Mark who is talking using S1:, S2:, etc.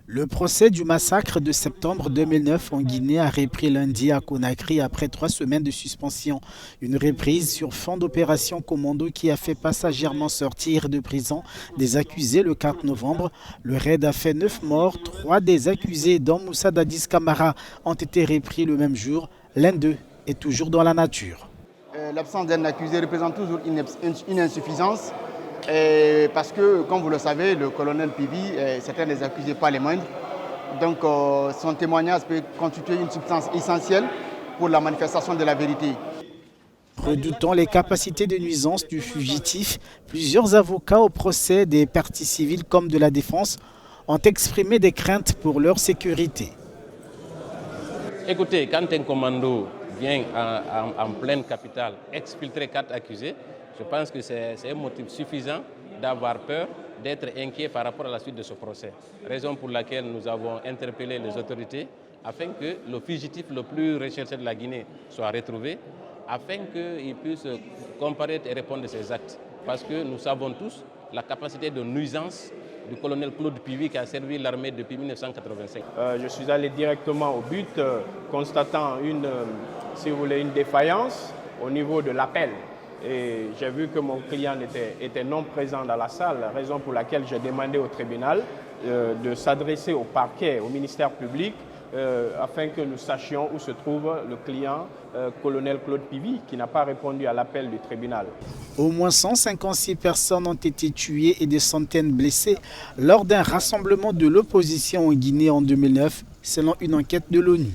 S1: Le procès du massacre de septembre 2009 en Guinée a repris lundi à Conakry après 3 semaines de suspension. Une reprise sur fond d'opération commando qui a fait passagèrement sortir de prison des accusés le 4 novembre. Le raid a fait 9 morts. 3 des accusés, dont Moussa Dadis Camara, ont été repris le même jour. L'un d'eux est toujours dans la nature.
S2: L'absence d'un accusé représente toujours une insuffisance. Parce que, comme vous le savez, le colonel Pivi, c'est un des accusés pas les moindres. Donc son témoignage peut constituer une substance essentielle pour la manifestation de la vérité.
S1: Redoutant les capacités de nuisance du fugitif, plusieurs avocats au procès des parties civiles comme de la défense ont exprimé des craintes pour leur sécurité.
S3: Écoutez, quand un commando vient en pleine capitale exfiltrer 4 accusés, je pense que c'est un motif suffisant d'avoir peur, d'être inquiet par rapport à la suite de ce procès. Raison pour laquelle nous avons interpellé les autorités afin que le fugitif le plus recherché de la Guinée soit retrouvé, afin qu'il puisse comparaître et répondre de ses actes. Parce que nous savons tous la capacité de nuisance du colonel Claude Pivi qui a servi l'armée depuis 1985.
S4: Je suis allé directement au but, constatant une défaillance au niveau de l'appel. Et j'ai vu que mon client était non présent dans la salle, raison pour laquelle j'ai demandé au tribunal de s'adresser au parquet, au ministère public, afin que nous sachions où se trouve le client, colonel Claude Pivi, qui n'a pas répondu à l'appel du tribunal.
S1: Au moins 156 personnes ont été tuées et des centaines blessées lors d'un rassemblement de l'opposition en Guinée en 2009, selon une enquête de l'ONU.